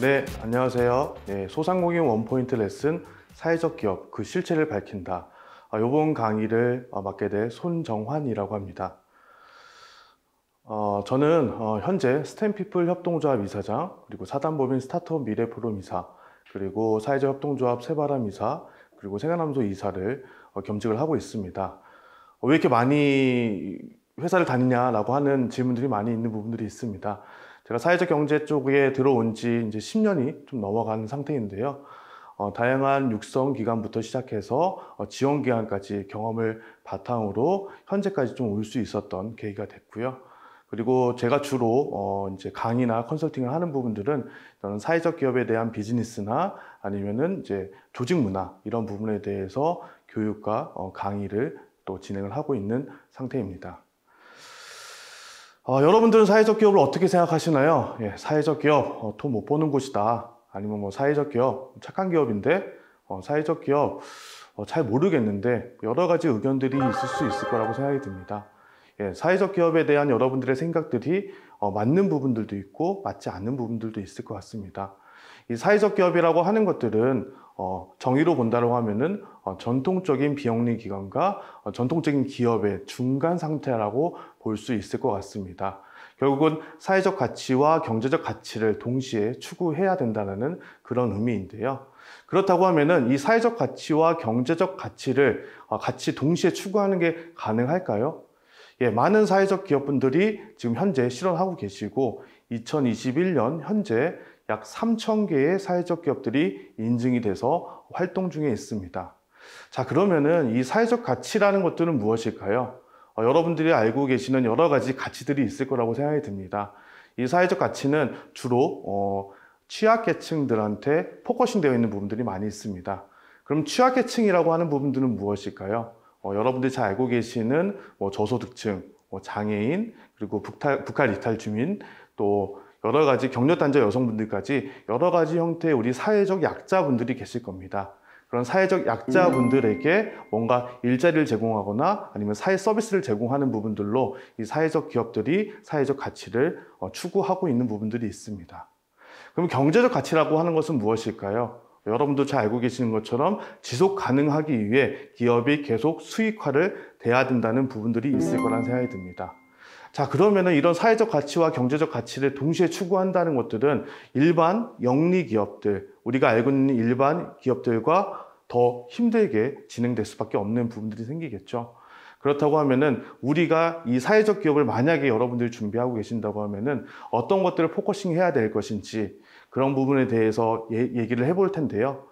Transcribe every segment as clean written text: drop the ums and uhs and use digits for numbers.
네, 안녕하세요. 네, 소상공인 원포인트 레슨 사회적 기업 그 실체를 밝힌다. 이번 강의를 맡게 될 손정환이라고 합니다. 저는 현재 스탠피플 협동조합 이사장, 그리고 사단법인 스타트업 미래포럼 이사, 그리고 사회적 협동조합 새바람 이사, 그리고 생활암소 이사를 겸직을 하고 있습니다. 왜 이렇게 많이 회사를 다니냐라고 하는 질문들이 많이 있는 부분들이 있습니다. 제가 사회적 경제 쪽에 들어온 지 이제 10년이 좀 넘어가는 상태인데요. 다양한 육성 기간부터 시작해서 지원 기간까지 경험을 바탕으로 현재까지 좀 올 수 있었던 계기가 됐고요. 그리고 제가 주로 이제 강의나 컨설팅을 하는 부분들은 저는 사회적 기업에 대한 비즈니스나 아니면은 이제 조직 문화 이런 부분에 대해서 교육과 강의를 또 진행을 하고 있는 상태입니다. 여러분들은 사회적 기업을 어떻게 생각하시나요? 예, 사회적 기업, 돈 못 버는 곳이다. 아니면 뭐 사회적 기업, 착한 기업인데, 사회적 기업, 잘 모르겠는데, 여러 가지 의견들이 있을 수 있을 거라고 생각이 듭니다. 예, 사회적 기업에 대한 여러분들의 생각들이 맞는 부분들도 있고, 맞지 않는 부분들도 있을 것 같습니다. 이 사회적 기업이라고 하는 것들은 정의로 본다고 하면은 전통적인 비영리 기관과 전통적인 기업의 중간 상태라고 볼 수 있을 것 같습니다. 결국은 사회적 가치와 경제적 가치를 동시에 추구해야 된다는 그런 의미인데요. 그렇다고 하면은 이 사회적 가치와 경제적 가치를 같이 동시에 추구하는 게 가능할까요? 예, 많은 사회적 기업분들이 지금 현재 실현하고 계시고 2021년 현재 약 3,000개의 사회적 기업들이 인증이 돼서 활동 중에 있습니다. 자, 그러면은 이 사회적 가치라는 것들은 무엇일까요? 여러분들이 알고 계시는 여러 가지 가치들이 있을 거라고 생각이 듭니다. 이 사회적 가치는 주로 취약계층들한테 포커싱 되어 있는 부분들이 많이 있습니다. 그럼 취약계층이라고 하는 부분들은 무엇일까요? 여러분들이 잘 알고 계시는 저소득층, 장애인, 그리고 북한 이탈 주민, 또 여러 가지 경력단절 여성분들까지 여러 가지 형태의 우리 사회적 약자분들이 계실 겁니다. 그런 사회적 약자분들에게 뭔가 일자리를 제공하거나 아니면 사회 서비스를 제공하는 부분들로 이 사회적 기업들이 사회적 가치를 추구하고 있는 부분들이 있습니다. 그럼 경제적 가치라고 하는 것은 무엇일까요? 여러분도 잘 알고 계시는 것처럼 지속 가능하기 위해 기업이 계속 수익화를 돼야 된다는 부분들이 있을 거라는 생각이 듭니다. 자, 그러면은 이런 사회적 가치와 경제적 가치를 동시에 추구한다는 것들은 일반 영리 기업들, 우리가 알고 있는 일반 기업들과 더 힘들게 진행될 수밖에 없는 부분들이 생기겠죠. 그렇다고 하면은 우리가 이 사회적 기업을 만약에 여러분들이 준비하고 계신다고 하면은 어떤 것들을 포커싱 해야 될 것인지 그런 부분에 대해서 얘기를 해볼 텐데요.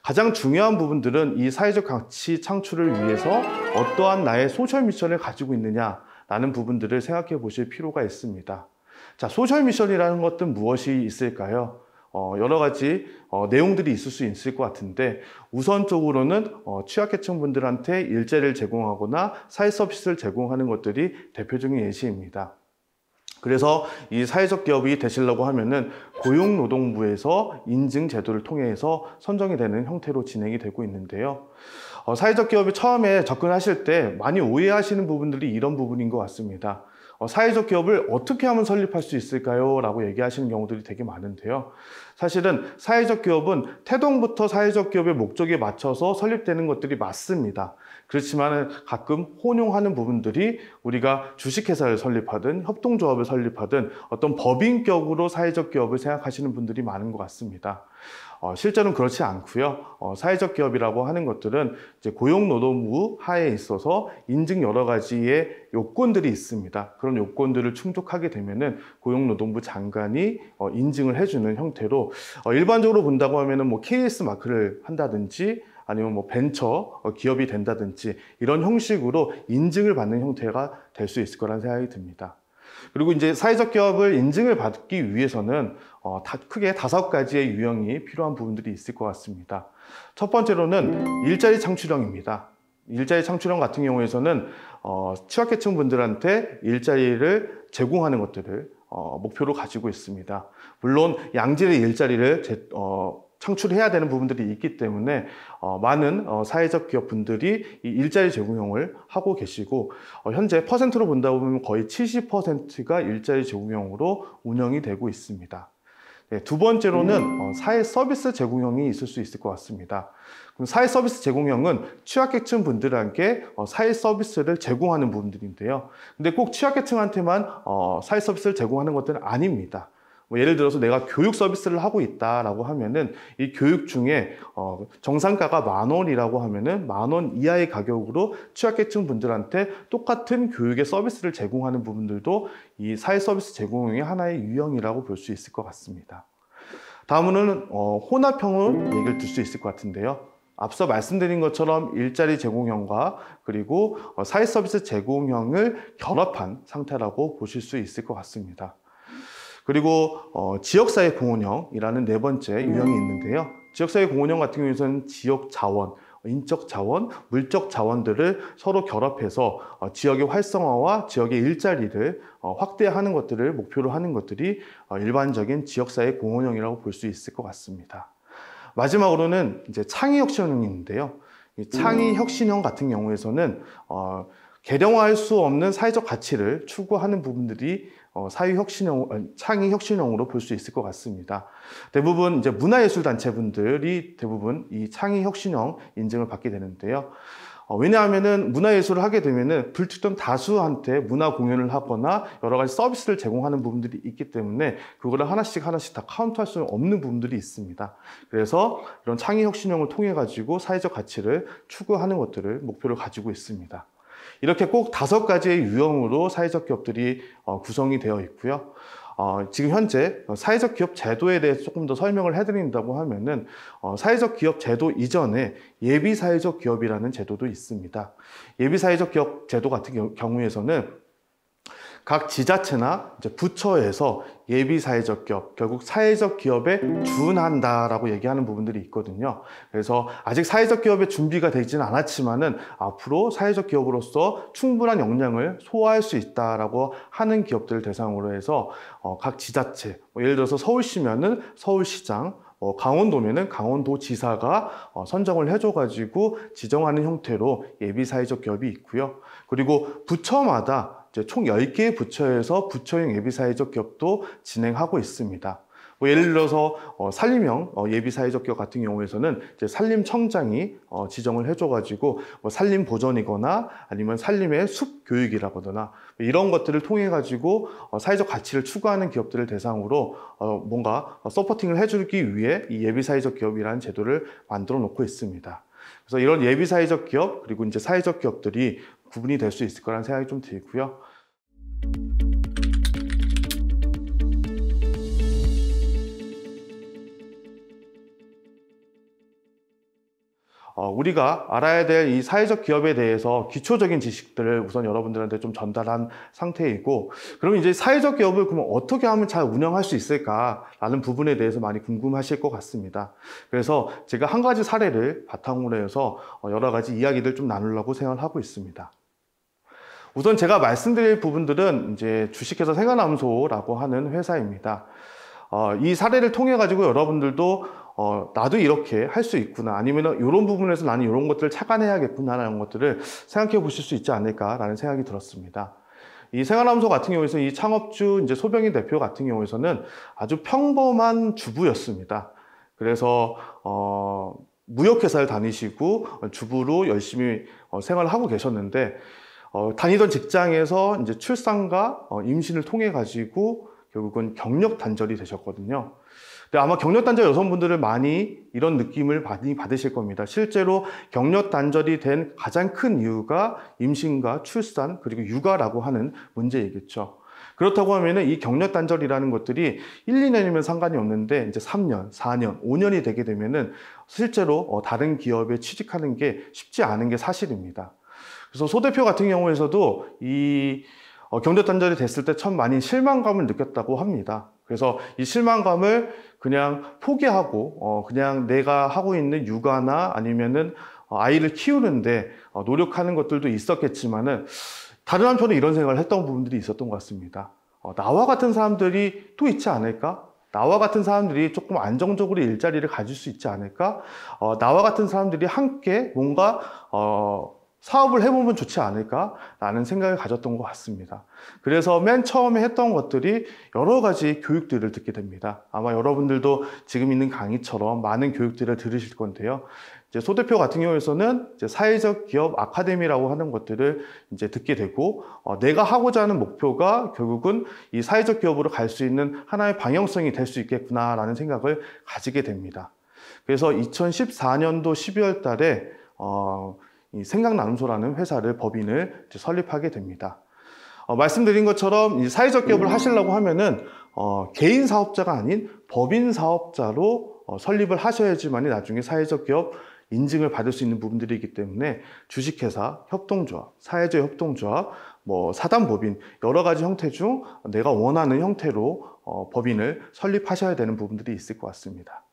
가장 중요한 부분들은 이 사회적 가치 창출을 위해서 어떠한 나의 소셜 미션을 가지고 있느냐 라는 부분들을 생각해 보실 필요가 있습니다. 자, 소셜 미션이라는 것은 무엇이 있을까요? 여러 가지 내용들이 있을 수 있을 것 같은데 우선적으로는 취약계층 분들한테 일자리를 제공하거나 사회 서비스를 제공하는 것들이 대표적인 예시입니다. 그래서 이 사회적 기업이 되시려고 하면은 고용노동부에서 인증 제도를 통해서 선정이 되는 형태로 진행이 되고 있는데요. 사회적 기업이 처음에 접근하실 때 많이 오해하시는 부분들이 이런 부분인 것 같습니다. 사회적 기업을 어떻게 하면 설립할 수 있을까요? 라고 얘기하시는 경우들이 되게 많은데요. 사실은 사회적 기업은 태동부터 사회적 기업의 목적에 맞춰서 설립되는 것들이 맞습니다. 그렇지만 가끔 혼용하는 부분들이 우리가 주식회사를 설립하든 협동조합을 설립하든 어떤 법인격으로 사회적 기업을 생각하시는 분들이 많은 것 같습니다. 실제로는 그렇지 않고요. 사회적 기업이라고 하는 것들은 이제 고용노동부 하에 있어서 인증 여러 가지의 요건들이 있습니다. 그런 요건들을 충족하게 되면은 고용노동부 장관이 인증을 해주는 형태로 일반적으로 본다고 하면은 뭐 KS 마크를 한다든지 아니면 뭐 벤처 기업이 된다든지 이런 형식으로 인증을 받는 형태가 될 수 있을 거라는 생각이 듭니다. 그리고 이제 사회적 기업을 인증을 받기 위해서는 크게 5가지의 유형이 필요한 부분들이 있을 것 같습니다. 첫 번째로는 일자리 창출형입니다. 일자리 창출형 같은 경우에서는 취약계층 분들한테 일자리를 제공하는 것들을 목표로 가지고 있습니다. 물론 양질의 일자리를 창출해야 되는 부분들이 있기 때문에 많은 사회적 기업 분들이 이 일자리 제공형을 하고 계시고 현재 퍼센트로 본다 보면 거의 70%가 일자리 제공형으로 운영이 되고 있습니다. 네, 두 번째로는 사회 서비스 제공형이 있을 수 있을 것 같습니다. 그럼 사회 서비스 제공형은 취약계층 분들에게 사회 서비스를 제공하는 부분들인데요. 근데 꼭 취약계층한테만 사회 서비스를 제공하는 것들은 아닙니다. 뭐 예를 들어서 내가 교육 서비스를 하고 있다라고 하면은 이 교육 중에 정상가가 10,000원이라고 하면은 10,000원 이하의 가격으로 취약계층 분들한테 똑같은 교육의 서비스를 제공하는 부분들도 이 사회 서비스 제공형의 하나의 유형이라고 볼 수 있을 것 같습니다. 다음으로는 혼합형을 얘기를 들 수 있을 것 같은데요. 앞서 말씀드린 것처럼 일자리 제공형과 그리고 사회 서비스 제공형을 결합한 상태라고 보실 수 있을 것 같습니다. 그리고 지역사회 공헌형이라는 네 번째 유형이 있는데요. 지역사회 공헌형 같은 경우에는 지역 자원, 인적 자원, 물적 자원들을 서로 결합해서 지역의 활성화와 지역의 일자리를 확대하는 것들을 목표로 하는 것들이 일반적인 지역사회 공헌형이라고 볼 수 있을 것 같습니다. 마지막으로는 이제 창의혁신형인데요. 이 창의혁신형 같은 경우에서는 계량화할 수 없는 사회적 가치를 추구하는 부분들이 창의혁신형으로 볼 수 있을 것 같습니다. 대부분 이제 문화예술단체분들이 대부분 이 창의혁신형 인증을 받게 되는데요. 왜냐하면은 문화예술을 하게 되면은 불특정 다수한테 문화 공연을 하거나 여러 가지 서비스를 제공하는 부분들이 있기 때문에 그거를 하나씩 다 카운트할 수 없는 부분들이 있습니다. 그래서 이런 창의혁신형을 통해 가지고 사회적 가치를 추구하는 것들을 목표로 가지고 있습니다. 이렇게 꼭 5가지의 유형으로 사회적 기업들이 구성이 되어 있고요. 지금 현재 사회적 기업 제도에 대해서 조금 더 설명을 해드린다고 하면은 사회적 기업 제도 이전에 예비 사회적 기업이라는 제도도 있습니다. 예비 사회적 기업 제도 같은 경우에서는 각 지자체나 이제 부처에서 예비 사회적 기업, 결국 사회적 기업에 준한다라고 얘기하는 부분들이 있거든요. 그래서 아직 사회적 기업의 준비가 되지는 않았지만은 앞으로 사회적 기업으로서 충분한 역량을 소화할 수 있다라고 하는 기업들을 대상으로 해서 각 지자체, 예를 들어서 서울시면은 서울시장, 강원도면은 강원도지사가 선정을 해줘가지고 지정하는 형태로 예비 사회적 기업이 있고요. 그리고 부처마다 총 10개의 부처에서 부처형 예비사회적 기업도 진행하고 있습니다. 예를 들어서 산림형 예비사회적 기업 같은 경우에서는 이제 산림청장이 지정을 해줘가지고 산림 보전이거나 아니면 산림의 숲 교육이라거나 이런 것들을 통해 가지고 사회적 가치를 추구하는 기업들을 대상으로 뭔가 서포팅을 해주기 위해 이 예비사회적 기업이라는 제도를 만들어 놓고 있습니다. 그래서 이런 예비사회적 기업 그리고 이제 사회적 기업들이 구분이 될 수 있을 거라는 생각이 좀 들고요. 우리가 알아야 될 이 사회적 기업에 대해서 기초적인 지식들을 우선 여러분들한테 좀 전달한 상태이고, 그럼 이제 사회적 기업을 그러면 어떻게 하면 잘 운영할 수 있을까라는 부분에 대해서 많이 궁금하실 것 같습니다. 그래서 제가 한 가지 사례를 바탕으로 해서 여러 가지 이야기들 좀 나누려고 생각을 하고 있습니다. 우선 제가 말씀드릴 부분들은 이제 주식회사 생활암소라고 하는 회사입니다. 이 사례를 통해 가지고 여러분들도 나도 이렇게 할 수 있구나, 아니면 이런 부분에서 나는 이런 것들을 착안해야겠구나라는 것들을 생각해 보실 수 있지 않을까라는 생각이 들었습니다. 이 생활암소 같은 경우에서 이 창업주 이제 소병인 대표 같은 경우에서는 아주 평범한 주부였습니다. 그래서 무역회사를 다니시고 주부로 열심히 생활을 하고 계셨는데 다니던 직장에서 이제 출산과 임신을 통해 가지고 결국은 경력 단절이 되셨거든요. 근데 아마 경력 단절 여성분들은 많이 이런 느낌을 많이 받으실 겁니다. 실제로 경력 단절이 된 가장 큰 이유가 임신과 출산 그리고 육아라고 하는 문제이겠죠. 그렇다고 하면은 이 경력 단절이라는 것들이 1, 2년이면 상관이 없는데 이제 3년, 4년, 5년이 되게 되면은 실제로 다른 기업에 취직하는 게 쉽지 않은 게 사실입니다. 그래서 소 대표 같은 경우에서도 이 경력 단절이 됐을 때 참 많이 실망감을 느꼈다고 합니다. 그래서 이 실망감을 그냥 포기하고 그냥 내가 하고 있는 육아나 아니면은 아이를 키우는데 노력하는 것들도 있었겠지만은 다른 한편에 이런 생각을 했던 부분들이 있었던 것 같습니다. 나와 같은 사람들이 또 있지 않을까? 나와 같은 사람들이 조금 안정적으로 일자리를 가질 수 있지 않을까? 나와 같은 사람들이 함께 뭔가 사업을 해보면 좋지 않을까라는 생각을 가졌던 것 같습니다. 그래서 맨 처음에 했던 것들이 여러 가지 교육들을 듣게 됩니다. 아마 여러분들도 지금 있는 강의처럼 많은 교육들을 들으실 건데요. 이제 소 대표 같은 경우에서는 이제 사회적 기업 아카데미라고 하는 것들을 이제 듣게 되고, 내가 하고자 하는 목표가 결국은 이 사회적 기업으로 갈 수 있는 하나의 방향성이 될 수 있겠구나라는 생각을 가지게 됩니다. 그래서 2014년도 12월 달에 이 생각나눔소라는 회사를 법인을 설립하게 됩니다. 말씀드린 것처럼 이 사회적 기업을 하시려고 하면은 개인 사업자가 아닌 법인 사업자로 설립을 하셔야지만이 나중에 사회적 기업 인증을 받을 수 있는 부분들이기 때문에 주식회사, 협동조합, 사회적 협동조합, 사단법인 여러 가지 형태 중 내가 원하는 형태로 법인을 설립하셔야 되는 부분들이 있을 것 같습니다.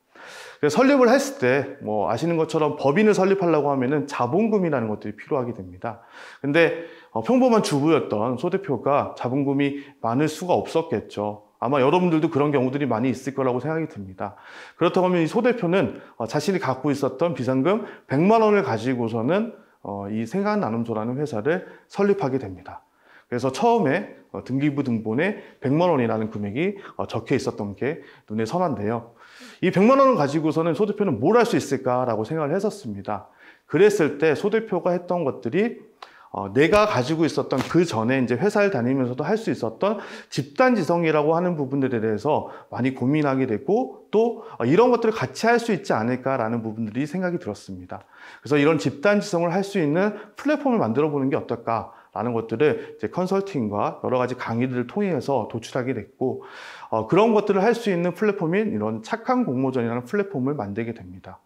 설립을 했을 때 아시는 것처럼 법인을 설립하려고 하면은 자본금이라는 것들이 필요하게 됩니다. 근데 평범한 주부였던 소 대표가 자본금이 많을 수가 없었겠죠. 아마 여러분들도 그런 경우들이 많이 있을 거라고 생각이 듭니다. 그렇다고 하면 이 소 대표는 자신이 갖고 있었던 비상금 100만 원을 가지고서는 이 생각나눔소라는 회사를 설립하게 됩니다. 그래서 처음에 등기부 등본에 100만 원이라는 금액이 적혀 있었던 게 눈에 선한데요. 이 100만 원을 가지고서는 소 대표는 뭘 할 수 있을까라고 생각을 했었습니다. 그랬을 때 소 대표가 했던 것들이 내가 가지고 있었던 그 전에 이제 회사를 다니면서도 할 수 있었던 집단지성이라고 하는 부분들에 대해서 많이 고민하게 되고, 또 이런 것들을 같이 할 수 있지 않을까라는 부분들이 생각이 들었습니다. 그래서 이런 집단지성을 할 수 있는 플랫폼을 만들어 보는 게 어떨까라는 것들을 이제 컨설팅과 여러 가지 강의들을 통해서 도출하게 됐고, 그런 것들을 할 수 있는 플랫폼인 이런 착한 공모전이라는 플랫폼을 만들게 됩니다.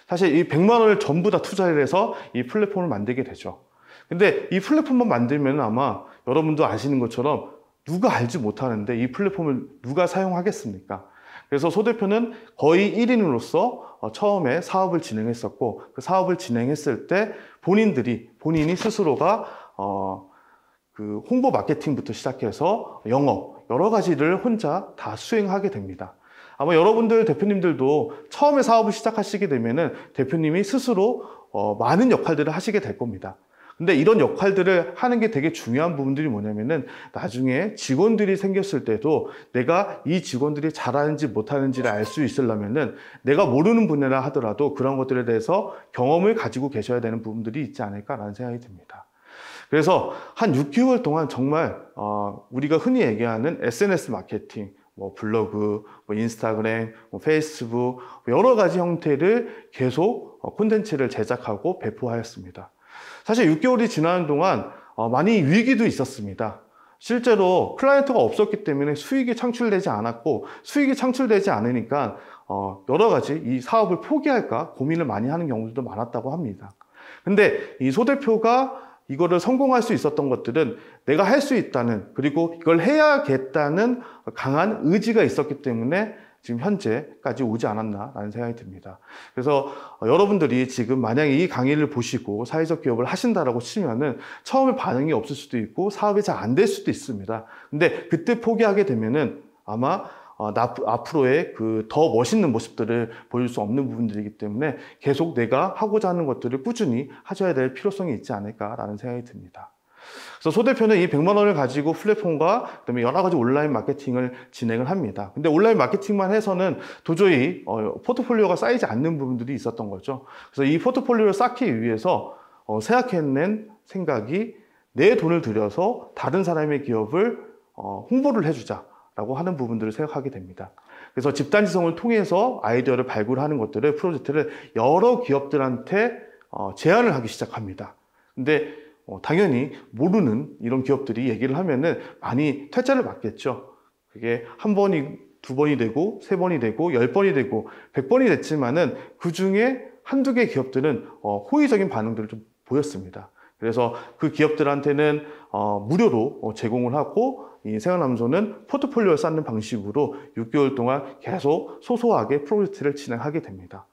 사실 이 100만 원을 전부 다 투자를 해서 이 플랫폼을 만들게 되죠. 근데 이 플랫폼만 만들면 아마 여러분도 아시는 것처럼 누가 알지 못하는데 이 플랫폼을 누가 사용하겠습니까? 그래서 소 대표는 거의 1인으로서 처음에 사업을 진행했었고, 그 사업을 진행했을 때 본인이 스스로가 그 홍보 마케팅부터 시작해서 영업 여러 가지를 혼자 다 수행하게 됩니다. 아마 여러분들 대표님들도 처음에 사업을 시작하시게 되면은 대표님이 스스로 많은 역할들을 하시게 될 겁니다. 근데 이런 역할들을 하는 게 되게 중요한 부분들이 뭐냐면은 나중에 직원들이 생겼을 때도 내가 이 직원들이 잘하는지 못하는지를 알 수 있으려면은 내가 모르는 분야라 하더라도 그런 것들에 대해서 경험을 가지고 계셔야 되는 부분들이 있지 않을까라는 생각이 듭니다. 그래서 한 6개월 동안 정말 우리가 흔히 얘기하는 SNS 마케팅, 블로그, 인스타그램, 페이스북 여러 가지 형태를 계속 콘텐츠를 제작하고 배포하였습니다. 사실 6개월이 지나는 동안 많이 위기도 있었습니다. 실제로 클라이언트가 없었기 때문에 수익이 창출되지 않았고, 수익이 창출되지 않으니까 여러 가지 이 사업을 포기할까 고민을 많이 하는 경우들도 많았다고 합니다. 근데 이 소 대표가 이거를 성공할 수 있었던 것들은 내가 할 수 있다는, 그리고 이걸 해야겠다는 강한 의지가 있었기 때문에 지금 현재까지 오지 않았나라는 생각이 듭니다. 그래서 여러분들이 지금 만약에 이 강의를 보시고 사회적 기업을 하신다라고 치면은 처음에 반응이 없을 수도 있고 사업이 잘 안 될 수도 있습니다. 근데 그때 포기하게 되면은 아마 앞으로의 그 더 멋있는 모습들을 보일 수 없는 부분들이기 때문에 계속 내가 하고자 하는 것들을 꾸준히 하셔야 될 필요성이 있지 않을까라는 생각이 듭니다. 그래서 소 대표는 이 100만 원을 가지고 플랫폼과 그다음에 여러 가지 온라인 마케팅을 진행을 합니다. 근데 온라인 마케팅만 해서는 도저히 포트폴리오가 쌓이지 않는 부분들이 있었던 거죠. 그래서 이 포트폴리오를 쌓기 위해서 생각해낸 생각이 내 돈을 들여서 다른 사람의 기업을 홍보를 해주자라고 하는 부분들을 생각하게 됩니다. 그래서 집단지성을 통해서 아이디어를 발굴하는 것들을, 프로젝트를 여러 기업들한테 제안을 하기 시작합니다. 근데 당연히 모르는 이런 기업들이 얘기를 하면은 많이 퇴짜를 맞겠죠. 그게 한 번이, 두 번이 되고, 세 번이 되고, 10번이 되고, 100번이 됐지만은 그 중에 한두 개 기업들은 호의적인 반응들을 좀 보였습니다. 그래서 그 기업들한테는 무료로 제공을 하고, 이 생각나눔소는 포트폴리오를 쌓는 방식으로 6개월 동안 계속 소소하게 프로젝트를 진행하게 됩니다.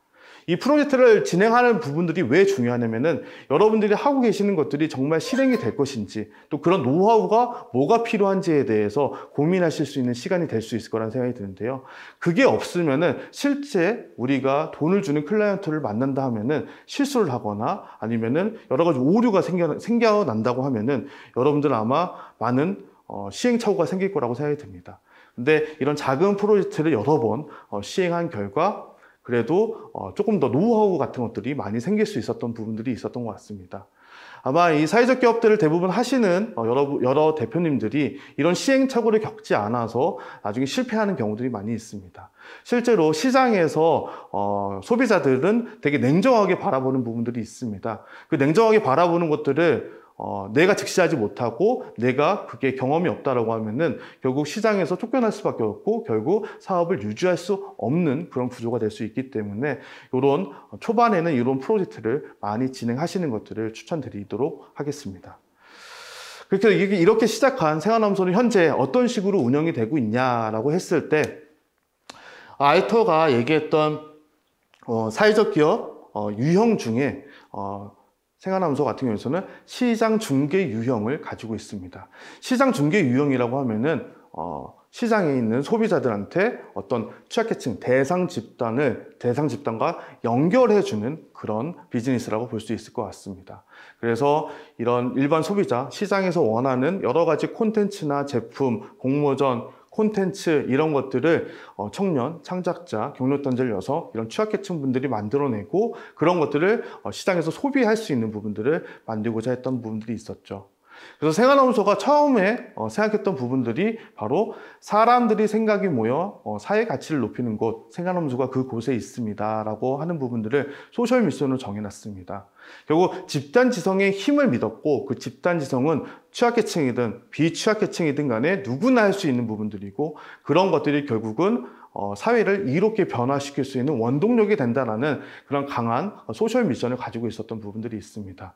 이 프로젝트를 진행하는 부분들이 왜 중요하냐면은 여러분들이 하고 계시는 것들이 정말 실행이 될 것인지 또 그런 노하우가 뭐가 필요한지에 대해서 고민하실 수 있는 시간이 될 수 있을 거라는 생각이 드는데요. 그게 없으면은 실제 우리가 돈을 주는 클라이언트를 만난다 하면은 실수를 하거나 아니면은 여러 가지 오류가 생겨난다고 하면은 여러분들은 아마 많은 시행착오가 생길 거라고 생각이 듭니다. 근데 이런 작은 프로젝트를 여러 번 시행한 결과 그래도 조금 더 노하우 같은 것들이 많이 생길 수 있었던 부분들이 있었던 것 같습니다. 아마 이 사회적 기업들을 대부분 하시는 여러 대표님들이 이런 시행착오를 겪지 않아서 나중에 실패하는 경우들이 많이 있습니다. 실제로 시장에서 소비자들은 되게 냉정하게 바라보는 부분들이 있습니다. 그 냉정하게 바라보는 것들을 내가 직시하지 못하고 내가 그게 경험이 없다라고 하면은 결국 시장에서 쫓겨날 수밖에 없고 결국 사업을 유지할 수 없는 그런 구조가 될 수 있기 때문에 이런 초반에는 이런 프로젝트를 많이 진행하시는 것들을 추천드리도록 하겠습니다. 그렇게 이렇게 시작한 생활암소는 현재 어떤 식으로 운영이 되고 있냐라고 했을 때 알터가 얘기했던 사회적 기업 유형 중에 생활암소 같은 경우에는 시장 중개 유형을 가지고 있습니다. 시장 중개 유형이라고 하면은 시장에 있는 소비자들한테 어떤 취약계층 대상 집단과 연결해주는 그런 비즈니스라고 볼 수 있을 것 같습니다. 그래서 이런 일반 소비자, 시장에서 원하는 여러 가지 콘텐츠나 제품, 공모전, 콘텐츠 이런 것들을 청년, 창작자, 경력단절 여성 이런 취약계층 분들이 만들어내고 그런 것들을 시장에서 소비할 수 있는 부분들을 만들고자 했던 부분들이 있었죠. 그래서 생활암소가 처음에 생각했던 부분들이 바로 사람들이 생각이 모여 사회 가치를 높이는 곳, 생활암소가 그곳에 있습니다 라고 하는 부분들을 소셜 미션으로 정해놨습니다. 결국 집단지성의 힘을 믿었고 그 집단지성은 취약계층이든 비취약계층이든 간에 누구나 할 수 있는 부분들이고 그런 것들이 결국은 사회를 이롭게 변화시킬 수 있는 원동력이 된다는 그런 강한 소셜 미션을 가지고 있었던 부분들이 있습니다.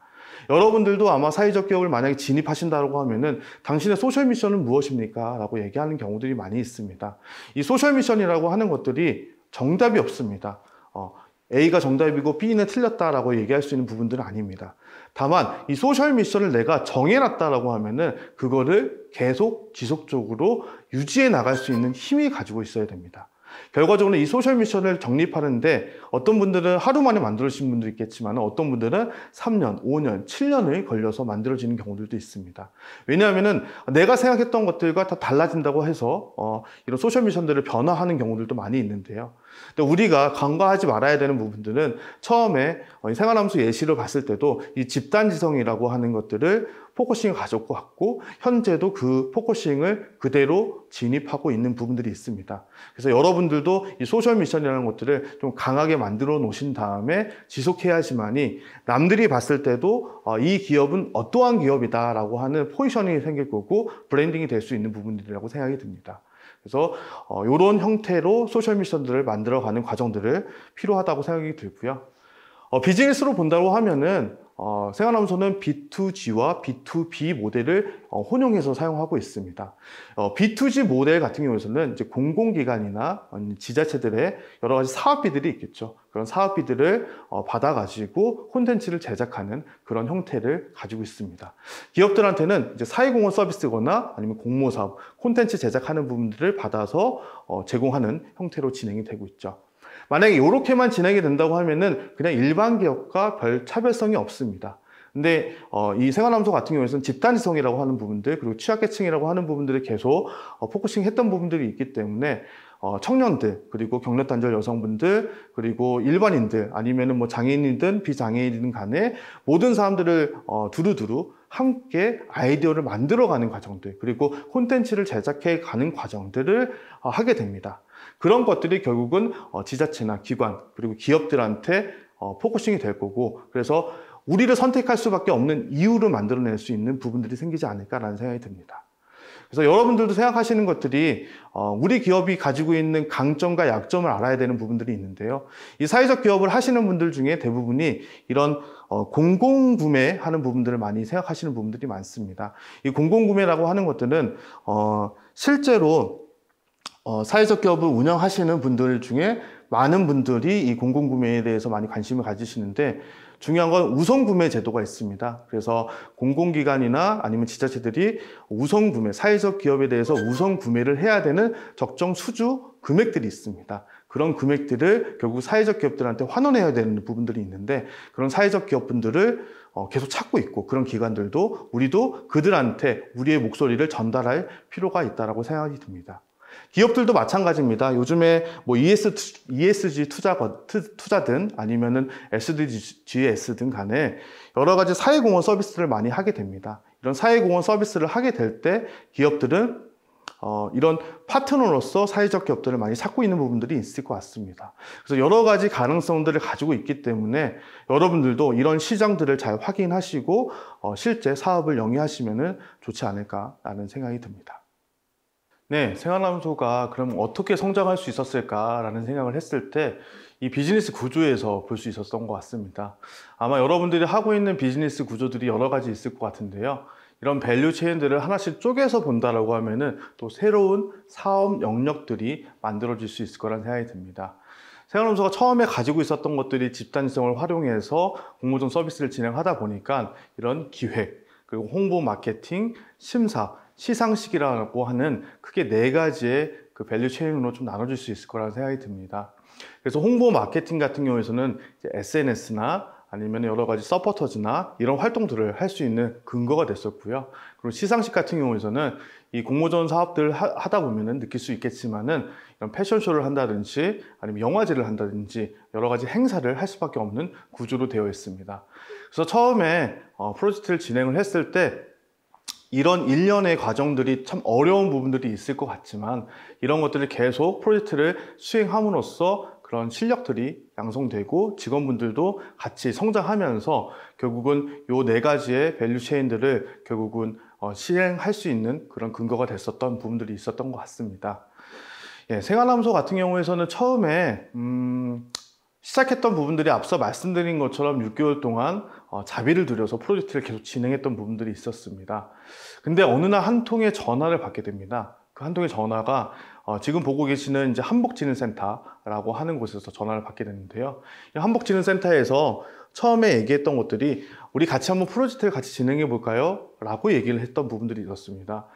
여러분들도 아마 사회적 기업을 만약에 진입하신다고 하면은 당신의 소셜 미션은 무엇입니까? 라고 얘기하는 경우들이 많이 있습니다. 이 소셜 미션이라고 하는 것들이 정답이 없습니다. A가 정답이고 B는 틀렸다라고 얘기할 수 있는 부분들은 아닙니다. 다만 이 소셜 미션을 내가 정해놨다라고 하면은 그거를 계속 지속적으로 유지해 나갈 수 있는 힘이 가지고 있어야 됩니다. 결과적으로 이 소셜 미션을 정립하는데 어떤 분들은 하루 만에 만들어진 분도 있겠지만 어떤 분들은 3년, 5년, 7년을 걸려서 만들어지는 경우들도 있습니다. 왜냐하면 내가 생각했던 것들과 다 달라진다고 해서 이런 소셜 미션들을 변화하는 경우들도 많이 있는데요. 근데 우리가 간과하지 말아야 되는 부분들은 처음에 생활암소 예시를 봤을 때도 이 집단지성이라고 하는 것들을 포커싱을 가졌고 왔고 현재도 그 포커싱을 그대로 진입하고 있는 부분들이 있습니다. 그래서 여러분들도 이 소셜 미션이라는 것들을 좀 강하게 만들어 놓으신 다음에 지속해야지만이 남들이 봤을 때도 이 기업은 어떠한 기업이다라고 하는 포지셔닝이 생길 거고 브랜딩이 될 수 있는 부분들이라고 생각이 듭니다. 그래서 이런 형태로 소셜 미션들을 만들어가는 과정들을 필요하다고 생각이 들고요. 비즈니스로 본다고 하면은 생활암소는 B2G와 B2B 모델을 혼용해서 사용하고 있습니다. B2G 모델 같은 경우에는 이제 공공기관이나 지자체들의 여러 가지 사업비들이 있겠죠. 그런 사업비들을 받아가지고 콘텐츠를 제작하는 그런 형태를 가지고 있습니다. 기업들한테는 이제 사회공헌 서비스거나 아니면 공모사업, 콘텐츠 제작하는 부분들을 받아서 제공하는 형태로 진행이 되고 있죠. 만약에 이렇게만 진행이 된다고 하면은 그냥 일반 기업과 별 차별성이 없습니다. 근데 이 생활암소 같은 경우에는 집단지성이라고 하는 부분들 그리고 취약계층이라고 하는 부분들을 계속 포커싱 했던 부분들이 있기 때문에 청년들 그리고 경력단절 여성분들 그리고 일반인들 아니면은 뭐 장애인이든 비장애인이든 간에 모든 사람들을 두루두루 함께 아이디어를 만들어가는 과정들 그리고 콘텐츠를 제작해 가는 과정들을 하게 됩니다. 그런 것들이 결국은 지자체나 기관 그리고 기업들한테 포커싱이 될 거고 그래서 우리를 선택할 수밖에 없는 이유를 만들어낼 수 있는 부분들이 생기지 않을까라는 생각이 듭니다. 그래서 여러분들도 생각하시는 것들이 우리 기업이 가지고 있는 강점과 약점을 알아야 되는 부분들이 있는데요. 이 사회적 기업을 하시는 분들 중에 대부분이 이런 공공구매하는 부분들을 많이 생각하시는 부분들이 많습니다. 이 공공구매라고 하는 것들은 실제로 사회적 기업을 운영하시는 분들 중에 많은 분들이 이 공공구매에 대해서 많이 관심을 가지시는데 중요한 건 우선구매 제도가 있습니다. 그래서 공공기관이나 아니면 지자체들이 우선구매, 사회적 기업에 대해서 우선구매를 해야 되는 적정 수주 금액들이 있습니다. 그런 금액들을 결국 사회적 기업들한테 환원해야 되는 부분들이 있는데 그런 사회적 기업분들을 계속 찾고 있고 그런 기관들도 우리도 그들한테 우리의 목소리를 전달할 필요가 있다고 생각이 듭니다. 기업들도 마찬가지입니다. 요즘에 뭐 ESG 투자든 아니면은 SDGs든 간에 여러 가지 사회공헌 서비스를 많이 하게 됩니다. 이런 사회공헌 서비스를 하게 될 때 기업들은 이런 파트너로서 사회적 기업들을 많이 찾고 있는 부분들이 있을 것 같습니다. 그래서 여러 가지 가능성들을 가지고 있기 때문에 여러분들도 이런 시장들을 잘 확인하시고 실제 사업을 영위하시면 좋지 않을까라는 생각이 듭니다. 네, 생활암소가 그럼 어떻게 성장할 수 있었을까라는 생각을 했을 때 이 비즈니스 구조에서 볼 수 있었던 것 같습니다. 아마 여러분들이 하고 있는 비즈니스 구조들이 여러 가지 있을 것 같은데요. 이런 밸류 체인들을 하나씩 쪼개서 본다라고 하면은 또 새로운 사업 영역들이 만들어질 수 있을 거라는 생각이 듭니다. 생활암소가 처음에 가지고 있었던 것들이 집단성을 활용해서 공모전 서비스를 진행하다 보니까 이런 기획, 그리고 홍보 마케팅, 심사, 시상식이라고 하는 크게 4가지의 그 밸류 체인으로 좀 나눠질 수 있을 거라는 생각이 듭니다. 그래서 홍보 마케팅 같은 경우에는 SNS나 아니면 여러 가지 서포터즈나 이런 활동들을 할 수 있는 근거가 됐었고요. 그리고 시상식 같은 경우에는 이 공모전 사업들을 하다 보면은 느낄 수 있겠지만은 이런 패션쇼를 한다든지 아니면 영화제를 한다든지 여러 가지 행사를 할 수밖에 없는 구조로 되어 있습니다. 그래서 처음에 프로젝트를 진행을 했을 때 이런 일련의 과정들이 참 어려운 부분들이 있을 것 같지만 이런 것들을 계속 프로젝트를 수행함으로써 그런 실력들이 양성되고 직원분들도 같이 성장하면서 결국은 요 4가지의 밸류 체인들을 결국은 실행할 수 있는 그런 근거가 됐었던 부분들이 있었던 것 같습니다. 예, 생활암소 같은 경우에는 처음에 시작했던 부분들이 앞서 말씀드린 것처럼 6개월 동안 자비를 들여서 프로젝트를 계속 진행했던 부분들이 있었습니다. 근데 어느 날 한 통의 전화를 받게 됩니다. 그 한 통의 전화가 지금 보고 계시는 이제 한복진흥센터라고 하는 곳에서 전화를 받게 됐는데요. 이 한복진흥센터에서 처음에 얘기했던 것들이 우리 같이 한번 프로젝트를 같이 진행해 볼까요? 라고 얘기를 했던 부분들이 있었습니다.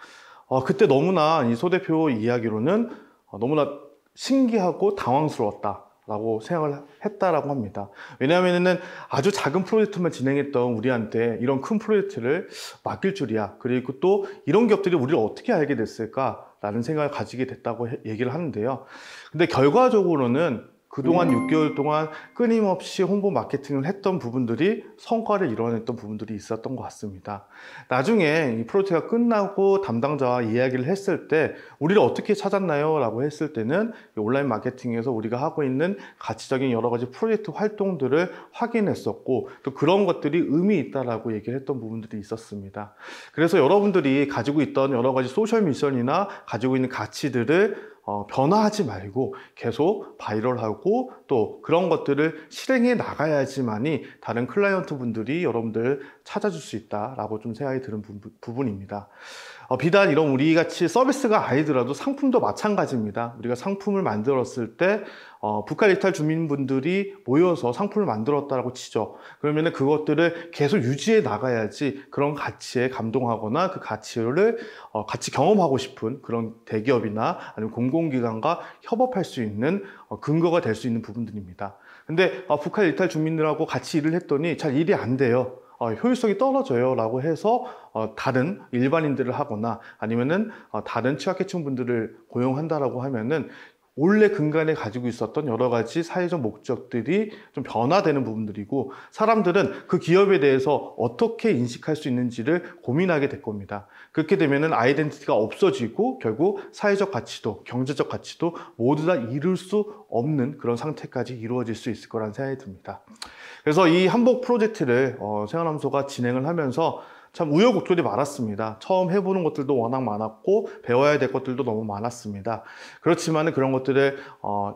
그때 너무나 이 소 대표 이야기로는 너무나 신기하고 당황스러웠다 라고 생각을 했다라고 합니다. 왜냐하면은 아주 작은 프로젝트만 진행했던 우리한테 이런 큰 프로젝트를 맡길 줄이야. 그리고 또 이런 기업들이 우리를 어떻게 알게 됐을까? 라는 생각을 가지게 됐다고 얘기를 하는데요. 근데 결과적으로는 그동안 6개월 동안 끊임없이 홍보 마케팅을 했던 부분들이 성과를 이뤄냈던 부분들이 있었던 것 같습니다. 나중에 이 프로젝트가 끝나고 담당자와 이야기를 했을 때 우리를 어떻게 찾았나요? 라고 했을 때는 온라인 마케팅에서 우리가 하고 있는 가치적인 여러 가지 프로젝트 활동들을 확인했었고 또 그런 것들이 의미 있다라고 얘기를 했던 부분들이 있었습니다. 그래서 여러분들이 가지고 있던 여러 가지 소셜 미션이나 가지고 있는 가치들을 변화하지 말고 계속 바이럴하고 또 그런 것들을 실행해 나가야지만이 다른 클라이언트 분들이 여러분들 찾아줄 수 있다라고 좀 생각이 드는 부분입니다. 비단 이런 우리 같이 서비스가 아니더라도 상품도 마찬가지입니다. 우리가 상품을 만들었을 때 북한 이탈 주민분들이 모여서 상품을 만들었다라고 치죠. 그러면 그것들을 계속 유지해 나가야지 그런 가치에 감동하거나 그 가치를 같이 경험하고 싶은 그런 대기업이나 아니면 공공기관과 협업할 수 있는 근거가 될 수 있는 부분들입니다. 근데 북한 이탈 주민들하고 같이 일을 했더니 잘 일이 안 돼요. 효율성이 떨어져요 라고 해서 다른 일반인들을 하거나 아니면은 다른 취약계층 분들을 고용한다라고 하면은 원래 근간에 가지고 있었던 여러 가지 사회적 목적들이 좀 변화되는 부분들이고 사람들은 그 기업에 대해서 어떻게 인식할 수 있는지를 고민하게 될 겁니다. 그렇게 되면은 아이덴티티가 없어지고 결국 사회적 가치도 경제적 가치도 모두 다 이룰 수 없는 그런 상태까지 이루어질 수 있을 거라는 생각이 듭니다. 그래서 이 한복 프로젝트를 생활암소가 진행을 하면서 참 우여곡절이 많았습니다. 처음 해보는 것들도 워낙 많았고 배워야 될 것들도 너무 많았습니다. 그렇지만 그런 것들을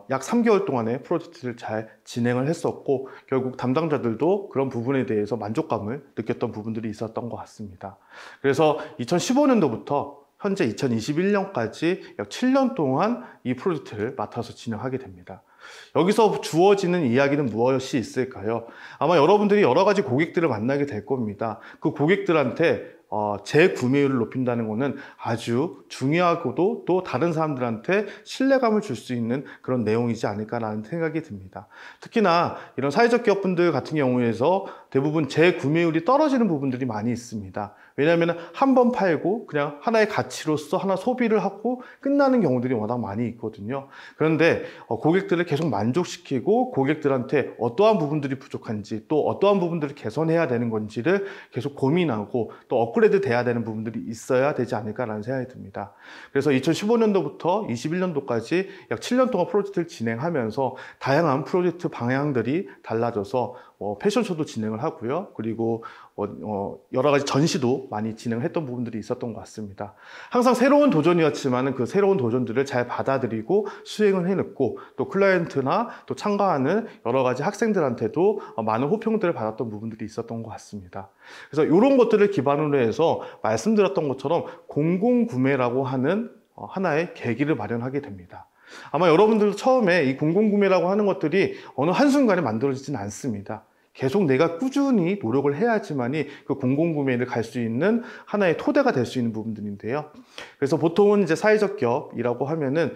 약 3개월 동안의 프로젝트를 잘 진행을 했었고 결국 담당자들도 그런 부분에 대해서 만족감을 느꼈던 부분들이 있었던 것 같습니다. 그래서 2015년도부터 현재 2021년까지 약 7년 동안 이 프로젝트를 맡아서 진행하게 됩니다. 여기서 주어지는 이야기는 무엇이 있을까요? 아마 여러분들이 여러 가지 고객들을 만나게 될 겁니다. 그 고객들한테 재구매율을 높인다는 것은 아주 중요하고도 또 다른 사람들한테 신뢰감을 줄 수 있는 그런 내용이지 않을까라는 생각이 듭니다. 특히나 이런 사회적 기업분들 같은 경우에서 대부분 재구매율이 떨어지는 부분들이 많이 있습니다. 왜냐하면 한 번 팔고 그냥 하나의 가치로서 하나 소비를 하고 끝나는 경우들이 워낙 많이 있거든요. 그런데 고객들을 계속 만족시키고 고객들한테 어떠한 부분들이 부족한지 또 어떠한 부분들을 개선해야 되는 건지를 계속 고민하고 또 업그레이드 돼야 되는 부분들이 있어야 되지 않을까라는 생각이 듭니다. 그래서 2015년도부터 21년도까지 약 7년 동안 프로젝트를 진행하면서 다양한 프로젝트 방향들이 달라져서 패션쇼도 진행을 하고요. 그리고 여러 가지 전시도 많이 진행을 했던 부분들이 있었던 것 같습니다. 항상 새로운 도전이었지만 그 새로운 도전들을 잘 받아들이고 수행을 해냈고 또 클라이언트나 또 참가하는 여러 가지 학생들한테도 많은 호평들을 받았던 부분들이 있었던 것 같습니다. 그래서 이런 것들을 기반으로 해서 말씀드렸던 것처럼 공공구매라고 하는 하나의 계기를 마련하게 됩니다. 아마 여러분들도 처음에 이 공공구매라고 하는 것들이 어느 한순간에 만들어지진 않습니다. 계속 내가 꾸준히 노력을 해야지만이 그 공공구매를 갈 수 있는 하나의 토대가 될 수 있는 부분들인데요. 그래서 보통은 이제 사회적 기업이라고 하면은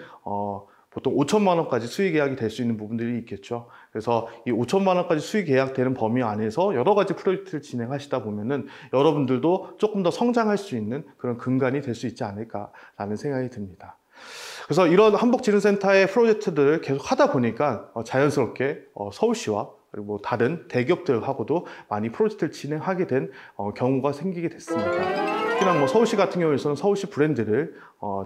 보통 5천만 원까지 수익 계약이 될 수 있는 부분들이 있겠죠. 그래서 이 5천만 원까지 수익 계약되는 범위 안에서 여러 가지 프로젝트를 진행하시다 보면은 여러분들도 조금 더 성장할 수 있는 그런 근간이 될 수 있지 않을까라는 생각이 듭니다. 그래서 이런 한복지능센터의 프로젝트들을 계속 하다 보니까 자연스럽게 서울시와 그리고 다른 대기업들하고도 많이 프로젝트를 진행하게 된 경우가 생기게 됐습니다. 특히나 서울시 같은 경우에서는 서울시 브랜드를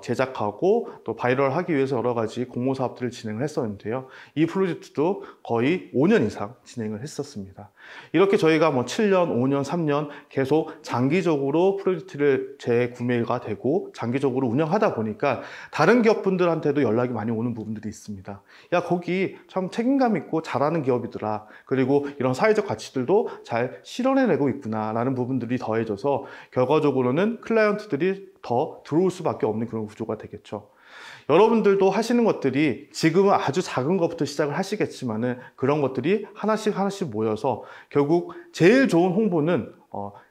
제작하고 또 바이럴하기 위해서 여러 가지 공모 사업들을 진행을 했었는데요. 이 프로젝트도 거의 5년 이상 진행을 했었습니다. 이렇게 저희가 7년, 5년, 3년 계속 장기적으로 프로젝트를 재구매가 되고 장기적으로 운영하다 보니까 다른 기업분들한테도 연락이 많이 오는 부분들이 있습니다. 야, 거기 참 책임감 있고 잘하는 기업이더라. 그리고 이런 사회적 가치들도 잘 실현해내고 있구나 라는 부분들이 더해져서 결과적으로는 클라이언트들이 더 들어올 수밖에 없는 그런 구조가 되겠죠. 여러분들도 하시는 것들이 지금은 아주 작은 것부터 시작을 하시겠지만은 그런 것들이 하나씩 모여서 결국 제일 좋은 홍보는